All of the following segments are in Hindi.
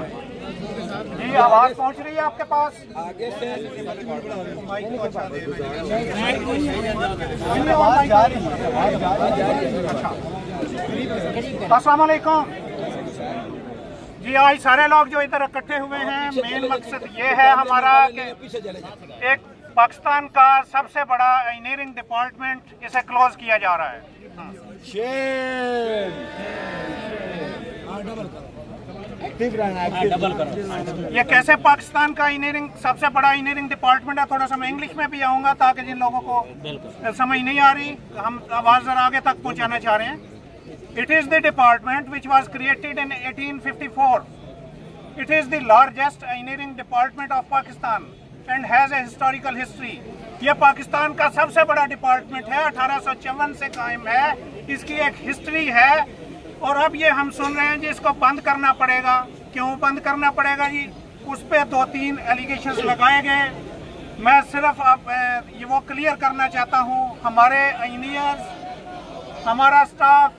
जी आवाज पहुंच रही है आपके पास? आगे से अस्सलाम वालेकुम जी। आज सारे लोग जो इधर इकट्ठे हुए हैं, मेन मकसद ये है हमारा कि एक पाकिस्तान का सबसे बड़ा इंजीनियरिंग डिपार्टमेंट इसे क्लोज किया जा रहा है। ये कैसे पाकिस्तान का इंजीनियरिंग सबसे बड़ा इंजीनियरिंग डिपार्टमेंट है, थोड़ा सा मैं इंग्लिश में भी आऊंगा ताकि जिन लोगों को समझ नहीं आ रही हम आवाज जरा आगे तक पहुंचाना चाह रहे हैं। It is the department which was created in 1854। It is the largest engineering department of Pakistan and has a historical history. यह पाकिस्तान का सबसे बड़ा डिपार्टमेंट है, 1854 से कायम है, इसकी एक हिस्ट्री है। और अब ये हम सुन रहे हैं जी इसको बंद करना पड़ेगा। क्यों बंद करना पड़ेगा जी? उस पर 2-3 एलिगेशंस लगाए गए। मैं सिर्फ अब ये वो क्लियर करना चाहता हूँ। हमारे इंजीनियर्स, हमारा स्टाफ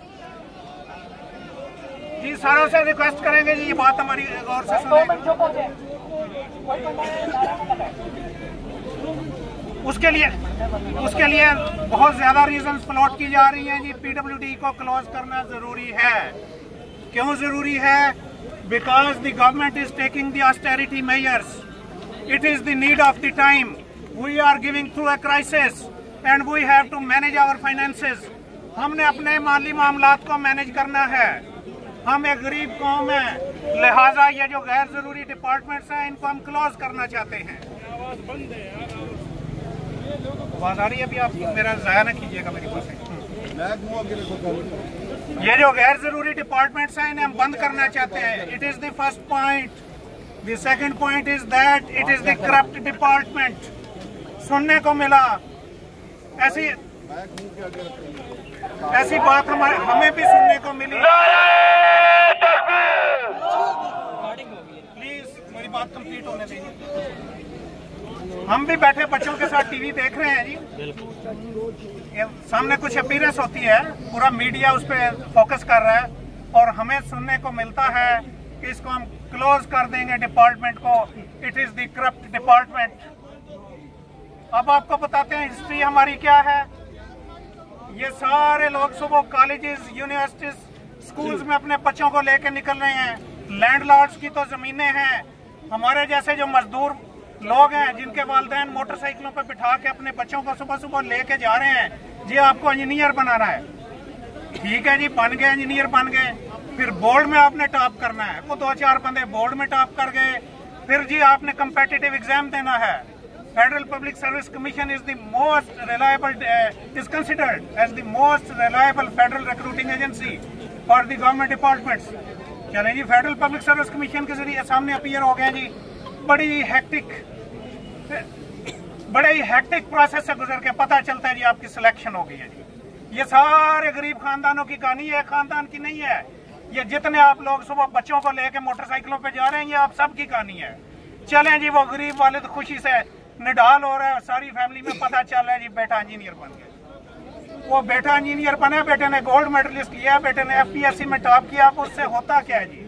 जी सारों से रिक्वेस्ट करेंगे जी ये बात हमारी गौर से सुनें। उसके लिए बहुत ज्यादा रीजंस प्लॉट की जा रही हैं जी। पीडब्ल्यूडी को क्लोज करना जरूरी है। क्यों जरूरी है? Because the government is taking the austerity measures. It is the need of the time. We are giving through a crisis and we have to manage our finances. हमने अपने माली मामलात को मैनेज करना है। हम एक गरीब कौम है, लिहाजा ये जो गैर जरूरी डिपार्टमेंट्स हैं इनको हम क्लोज करना चाहते हैं। आवाज आ रही है? अभी आप मेरा जाया ना कीजिएगा मेरी बात। ये जो गैर जरूरी डिपार्टमेंट्स हैं इन्हें हम बंद करना चाहते हैं। It is the first point. The second point is that it is the corrupt department. सुनने को मिला ऐसी बात हमें भी सुनने को मिली। प्लीज मेरी बात कंप्लीट होने दीजिए। हम भी बैठे बच्चों के साथ टीवी देख रहे हैं जी। सामने कुछ अपीयरेंस होती है, पूरा मीडिया उस पर फोकस कर रहा है और हमें सुनने को मिलता है कि इसको हम क्लोज कर देंगे डिपार्टमेंट को। It is the corrupt department. अब आपको बताते हैं हिस्ट्री हमारी क्या है। ये सारे लोग सुबह कॉलेजेस, यूनिवर्सिटीज, स्कूल्स में अपने बच्चों को लेकर निकल रहे हैं। लैंडलॉर्ड्स की तो जमीनें हैं। हमारे जैसे जो मजदूर लोग हैं जिनके वालिदैन मोटरसाइकिलों पर बिठा के अपने बच्चों को सुबह सुबह लेके जा रहे हैं जी आपको इंजीनियर बनाना है। ठीक है जी, बन गए इंजीनियर बन गए, फिर बोर्ड में आपने टॉप करना है। वो 2-4 बंदे बोर्ड में टॉप कर गए, फिर जी आपने कंपेटिटिव एग्जाम देना है। Federal Public Service Commission is the most reliable, is considered as the most reliable federal recruiting agency for the government departments. चलें जी, फेडरल पब्लिक सर्विस कमीशन के जरिए सामने अपीयर हो गए जी। बड़े ही हैक्टिक प्रोसेस से गुजर के पता चलता है जी आपकी सिलेक्शन हो गई है जी। ये सारे गरीब खानदानों की कहानी है, खानदान की नहीं है। ये जितने आप लोग सुबह बच्चों को लेके मोटरसाइकिलों पे जा रहे हैं ये आप सबकी कहानी है। चलें जी, वो गरीब वाले तो खुशी से निडाल हो रहा है और सारी फैमिली में पता चल रहा है जी बेटा इंजीनियर बन गया। वो बेटा इंजीनियर बने, बेटे ने गोल्ड मेडलिस्ट लिया, बेटे ने FPSC में टॉप किया। अब उससे होता क्या है जी?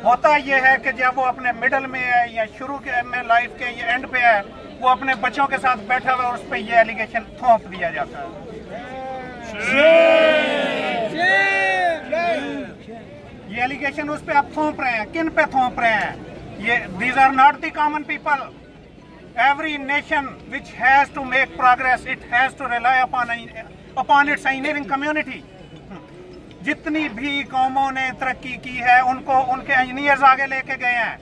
होता यह है कि जब वो अपने मिडल में है या शुरू के में लाइफ के ये एंड पे है, वो अपने बच्चों के साथ बैठा हुआ और उस पर ये एलिगेशन थोप दिया जाता है। ये एलिगेशन उस पे आप थोप रहे हैं। किन पे थोप रहे हैं? ये these are not the common people. Every nation which has to make progress, it has to rely upon its engineering community. जितनी भी कौमों ने तरक्की की है उनको उनके इंजीनियर्स आगे लेके गए हैं।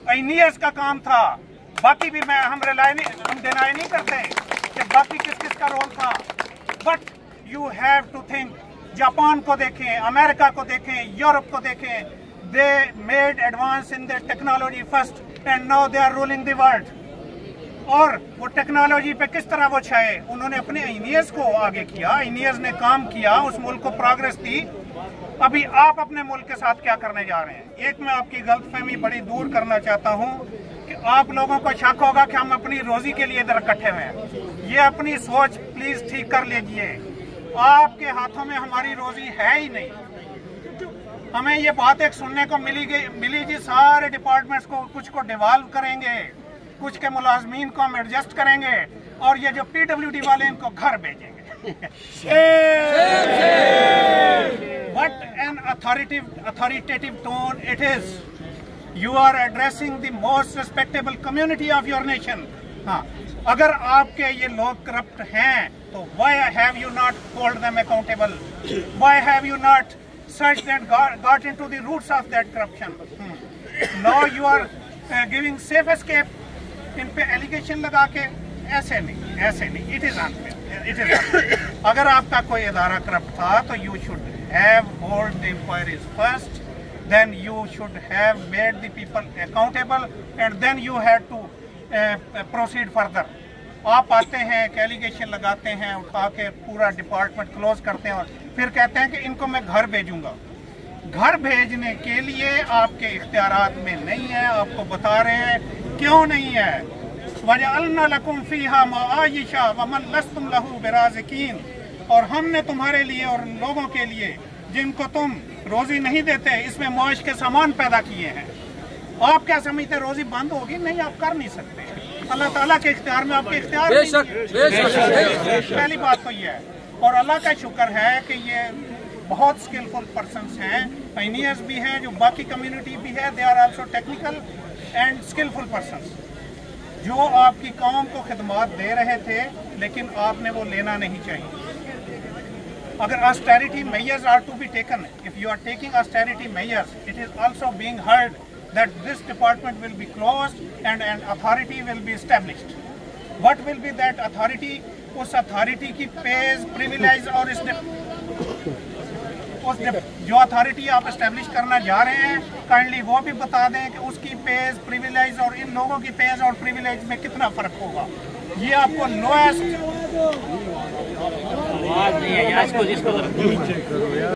इंजीनियर्स का काम था। बाकी भी हम डिनाई नहीं करते कि बाकी किस किस का रोल था। But you have to think, Japan को देखें, अमेरिका को देखें, यूरोप को देखें। They made advance in the technology first and now they are ruling the world. और वो टेक्नोलॉजी पे किस तरह वो छाए? उन्होंने अपने इंजीनियर्स को आगे किया, इंजीनियर्स ने काम किया, उस मुल्क को प्रोग्रेस दी। अभी आप अपने मुल्क के साथ क्या करने जा रहे हैं? एक मैं आपकी गलतफहमी बड़ी दूर करना चाहता हूँ कि आप लोगों को शक होगा कि हम अपनी रोजी के लिए इधर इकट्ठे हुए हैं। ये अपनी सोच प्लीज ठीक कर लीजिए। आपके हाथों में हमारी रोजी है ही नहीं। हमें ये बात एक सुनने को मिली जी, सारे डिपार्टमेंट्स को कुछ को डिवॉल्व करेंगे, कुछ के मुलाजमीन को हम एडजस्ट करेंगे और ये जो PWD वाले इनको घर भेजेंगे। What an authoritative tone it is. You are addressing the most respectable community of your nation. हाँ, अगर आपके ये लोग करप्ट हैं तो why have you not hold them accountable? Why have you not searched and got into the roots of that corruption? Now you are giving safe escape. इन पे एलिगेशन लगा के ऐसे नहीं, इट इज अनफेयर। अगर आपका कोई इदारा करप्ट था तो you should have hold the inquiries first, then you should have made the people accountable and then you had to proceed further. आप आते हैं, एलिगेशन लगाते हैं, उठा के पूरा डिपार्टमेंट क्लोज करते हैं और फिर कहते हैं कि इनको मैं घर भेजूंगा। घर भेजने के लिए आपके इख्तियारात में नहीं है, आपको बता रहे हैं क्यों नहीं है। वजअलना लकुम फीहा माआयिशा वमन लस्तुम लहू बिराज़िकीन, और हमने तुम्हारे लिए और लोगों के लिए जिनको तुम रोजी नहीं देते इसमें मौश के सामान पैदा किए हैं। आप क्या समझते रोजी बंद होगी? नहीं, आप कर नहीं सकते। अल्लाह ताला के इख्तियार में आपके इख्तियार पहली बात तो ये है। और अल्लाह का शुक्र है कि ये बहुत स्किलफुल पर्सन्स हैं, पायनियर्स भी हैं, जो बाकी कम्युनिटी भी है, they are also technical and skillful persons, जो आपकी कौम को खिदमत दे रहे थे, लेकिन आपने वो लेना नहीं चाहिए। अगर austerity measures are to be taken, if you are taking austerity measures, it is also being heard that this department will be closed and an authority will be established. What will be that authority? उस अथॉरिटी की पेज, प्रिविलेज और जो अथॉरिटी आप एस्टेब्लिश करना जा रहे हैं, काइंडली वो भी बता दें कि उसकी पेज, प्रिविलेज और इन लोगों की पेज और प्रिविलेज में कितना फर्क होगा। ये आपको लोएस्ट